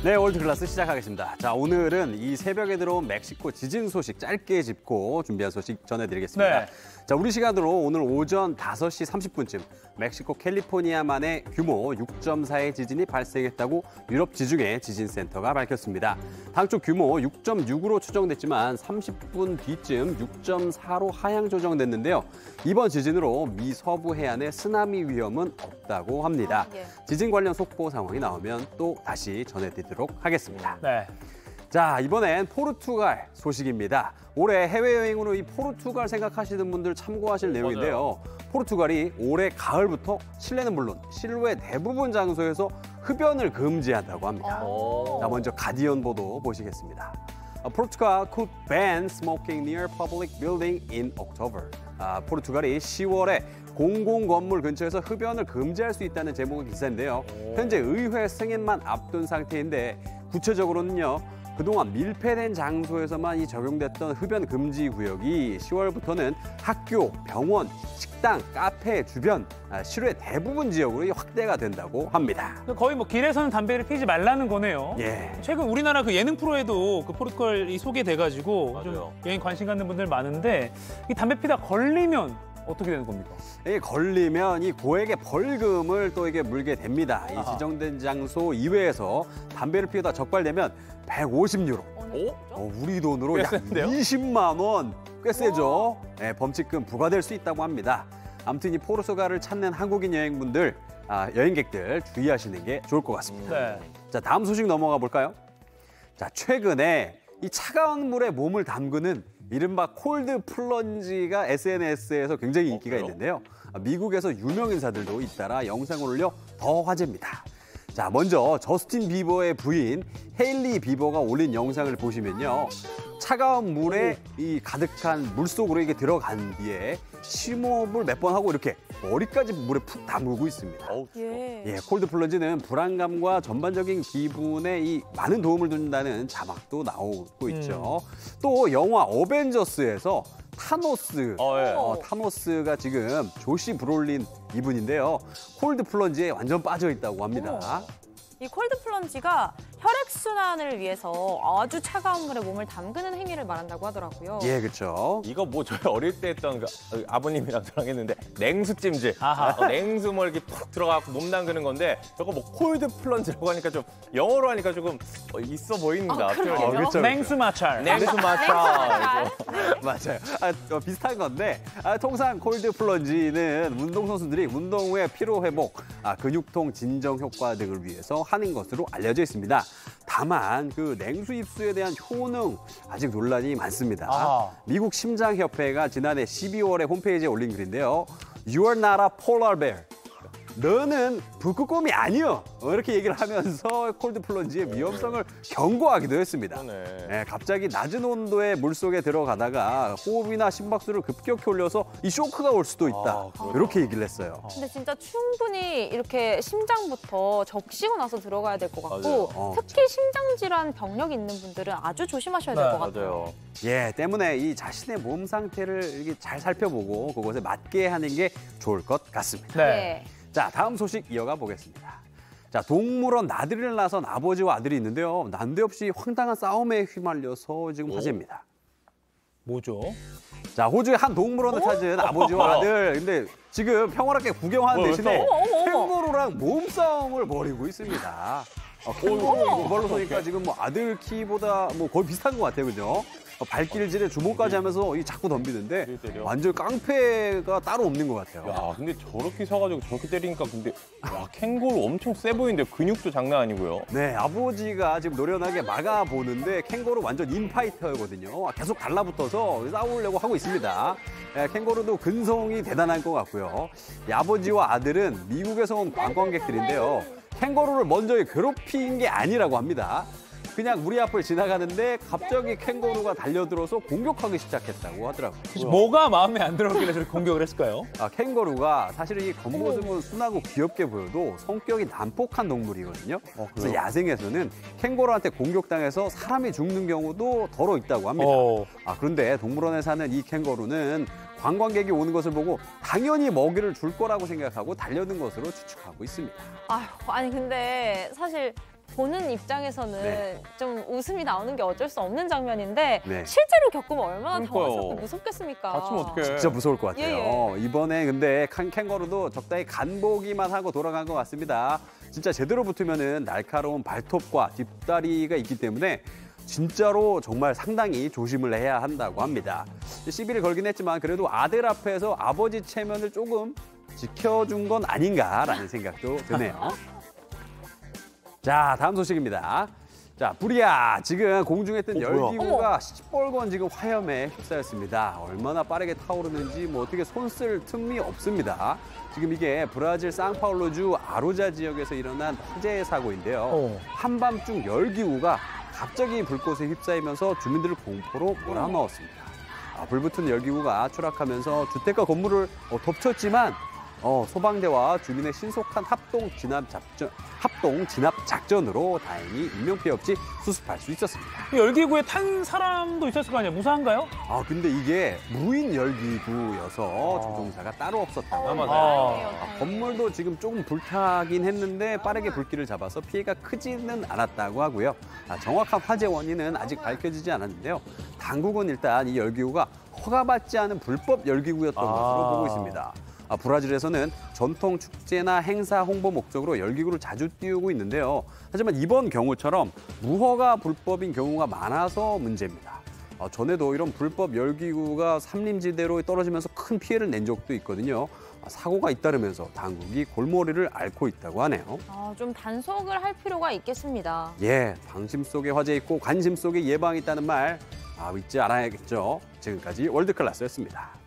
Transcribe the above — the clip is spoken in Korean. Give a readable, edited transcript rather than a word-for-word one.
네, 월드클래스 시작하겠습니다. 자, 오늘은 이 새벽에 들어온 멕시코 지진 소식 짧게 짚고 준비한 소식 전해드리겠습니다. 네. 자, 우리 시간으로 오늘 오전 5시 30분쯤 멕시코 캘리포니아만의 규모 6.4의 지진이 발생했다고 유럽 지중해 지진센터가 밝혔습니다. 당초 규모 6.6으로 추정됐지만 30분 뒤쯤 6.4로 하향 조정됐는데요. 이번 지진으로 미 서부 해안에 쓰나미 위험은 없다고 합니다. 지진 관련 속보 상황이 나오면 또 다시 전해드리도록 하겠습니다. 네. 자, 이번엔 포르투갈 소식입니다. 올해 해외여행으로 이 포르투갈 생각하시는 분들 참고하실 내용인데요. 포르투갈이 올해 가을부터 실내는 물론 실외 대부분 장소에서 흡연을 금지한다고 합니다. 자, 먼저 가디언 보도 보시겠습니다. Portugal could ban smoking near public building in October. 포르투갈이 10월에 공공 건물 근처에서 흡연을 금지할 수 있다는 제목의 기사인데요. 현재 의회 승인만 앞둔 상태인데 구체적으로는요. 그동안 밀폐된 장소에서만 이 적용됐던 흡연 금지 구역이 10월부터는 학교, 병원, 식당, 카페 주변, 실외 대부분 지역으로 확대가 된다고 합니다. 거의 뭐 길에서는 담배를 피지 말라는 거네요. 예. 최근 우리나라 그 예능 프로에도 그 포르투갈이 소개돼가지고 좀 맞아요. 여행 관심 갖는 분들 많은데 이 담배 피다 걸리면 어떻게 되는 겁니까? 이게 걸리면 이 고액의 벌금을 또 이게 물게 됩니다. 이 지정된 장소 이외에서 담배를 피우다 적발되면 150유로. 우리 돈으로 꽤 약 센데요? 20만 원. 꽤 세죠. 네, 범칙금 부과될 수 있다고 합니다. 아무튼 이 포르투갈을 찾는 한국인 여행객들 주의하시는 게 좋을 것 같습니다. 네. 자, 다음 소식 넘어가 볼까요? 자, 최근에 이 차가운 물에 몸을 담그는 이른바 콜드 플런지가 SNS에서 굉장히 인기가 그래요? 있는데요. 미국에서 유명 인사들도 잇따라 영상을 올려 더 화제입니다. 자, 먼저 저스틴 비버의 부인 헤일리 비버가 올린 영상을 보시면요. 차가운 물에 이 가득한 물 속으로 이게 들어간 뒤에 심호흡을 몇 번 하고 이렇게 머리까지 물에 푹 담그고 있습니다. 예, 콜드 플런지는 불안감과 전반적인 기분에 이 많은 도움을 준다는 자막도 나오고 있죠. 또 영화 어벤져스에서 타노스가 지금 조시 브롤린 이분인데요. 콜드 플런지에 완전 빠져 있다고 합니다. 이 콜드 플런지가 혈액순환을 위해서 아주 차가운 물에 몸을 담그는 행위를 말한다고 하더라고요. 예, 그렇죠. 이거 뭐 저희 어릴 때 했던 그 아버님이랑 저랑 했는데 냉수 찜질. 아하. 냉수 뭐 이렇게 푹 들어가고 몸 담그는 건데 저거 뭐 콜드 플런지라고 하니까 좀 영어로 하니까 조금 있어 보입니다. 그러게요. 그렇죠. 냉수 마찰. 냉수 마찰. 맞아요. 비슷한 건데 통상 콜드 플런지는 운동선수들이 운동 후에 피로 회복, 근육통 진정 효과 등을 위해서 하는 것으로 알려져 있습니다. 다만 그 냉수 입수에 대한 효능 아직 논란이 많습니다. 미국 심장협회가 지난해 12월에 홈페이지에 올린 글인데요. You are not a polar bear. 너는 북극곰이 아니여. 이렇게 얘기를 하면서 콜드 플런지의 위험성을 경고하기도 했습니다. 네, 갑자기 낮은 온도의 물속에 들어가다가 호흡이나 심박수를 급격히 올려서 이 쇼크가 올 수도 있다. 이렇게 얘기를 했어요. 근데 진짜 충분히 이렇게 심장부터 적시고 나서 들어가야 될 것 같고 특히 심장질환 병력 있는 분들은 아주 조심하셔야 될 것 같아요. 예, 때문에 이 자신의 몸 상태를 이렇게 잘 살펴보고 그것에 맞게 하는 게 좋을 것 같습니다. 네. 자, 다음 소식 이어가 보겠습니다. 자, 동물원 나들이를 나선 아버지와 아들이 있는데요. 난데없이 황당한 싸움에 휘말려서 지금 화제입니다. 뭐죠? 자, 호주의 한 동물원을 찾은 아버지와 아들. 근데 지금 평화롭게 구경하는 대신에 캥거루랑 몸싸움을 벌이고 있습니다. 이걸로 보니까 지금 뭐 아들 키보다 뭐 거의 비슷한 것 같아요, 그죠? 발길질에 주먹까지 하면서 자꾸 덤비는데 완전 깡패가 따로 없는 것 같아요. 야, 근데 저렇게 서가지고 저렇게 때리니까 근데 와, 캥거루 엄청 세 보이는데 근육도 장난 아니고요. 네, 아버지가 지금 노련하게 막아보는데 캥거루 완전 인파이터거든요. 계속 달라붙어서 싸우려고 하고 있습니다. 네, 캥거루도 근성이 대단한 것 같고요. 이 아버지와 아들은 미국에서 온 관광객들인데요. 캥거루를 먼저 괴롭힌 게 아니라고 합니다. 그냥 우리 앞을 지나가는데 갑자기 캥거루가 달려들어서 공격하기 시작했다고 하더라고요. 뭐가 마음에 안 들었길래 저렇게 공격을 했을까요? 캥거루가 사실은 이 겉모습은 순하고 귀엽게 보여도 성격이 난폭한 동물이거든요. 그래서 야생에서는 캥거루한테 공격당해서 사람이 죽는 경우도 더러 있다고 합니다. 그런데 동물원에 사는 이 캥거루는 관광객이 오는 것을 보고 당연히 먹이를 줄 거라고 생각하고 달려든 것으로 추측하고 있습니다. 아니 근데 사실 보는 입장에서는 네. 좀 웃음이 나오는 게 어쩔 수 없는 장면인데 네. 실제로 겪으면 얼마나 그러니까요. 당황스럽고 무섭겠습니까? 다치면 어떡해. 진짜 무서울 것 같아요. 예, 이번에 근데 캥거루도 적당히 간보기만 하고 돌아간 것 같습니다. 진짜 제대로 붙으면은 날카로운 발톱과 뒷다리가 있기 때문에 진짜로 정말 상당히 조심을 해야 한다고 합니다. 시비를 걸긴 했지만 그래도 아들 앞에서 아버지 체면을 조금 지켜준 건 아닌가라는 생각도 드네요. 자, 다음 소식입니다. 자, 불이야. 지금 공중에 뜬 열기구가 시뻘건 지금 화염에 휩싸였습니다. 얼마나 빠르게 타오르는지 뭐 어떻게 손 쓸 틈이 없습니다. 지금 이게 브라질 상파울루주 아루자 지역에서 일어난 화재 사고인데요. 한밤중 열기구가 갑자기 불꽃에 휩싸이면서 주민들을 공포로 몰아넣었습니다. 불붙은 열기구가 추락하면서 주택과 건물을 덮쳤지만 소방대와 주민의 신속한 합동 진압 작전으로 다행히 인명피해 없이 수습할 수 있었습니다. 이 열기구에 탄 사람도 있었을 거 아니에요? 무사한가요? 근데 이게 무인 열기구여서 조종사가 따로 없었다고 합니다. 다행이에요. 건물도 지금 조금 불타긴 했는데 빠르게 불길을 잡아서 피해가 크지는 않았다고 하고요. 정확한 화재 원인은 아직 밝혀지지 않았는데요. 당국은 일단 이 열기구가 허가받지 않은 불법 열기구였던 것으로 보고 있습니다. 브라질에서는 전통 축제나 행사 홍보 목적으로 열기구를 자주 띄우고 있는데요. 하지만 이번 경우처럼 무허가 불법인 경우가 많아서 문제입니다. 전에도 이런 불법 열기구가 산림지대로 떨어지면서 큰 피해를 낸 적도 있거든요. 사고가 잇따르면서 당국이 골머리를 앓고 있다고 하네요. 좀 단속을 할 필요가 있겠습니다. 예, 방심 속에 화재 있고 관심 속에 예방이 있다는 말 잊지 않아야겠죠. 지금까지 월드클래스였습니다.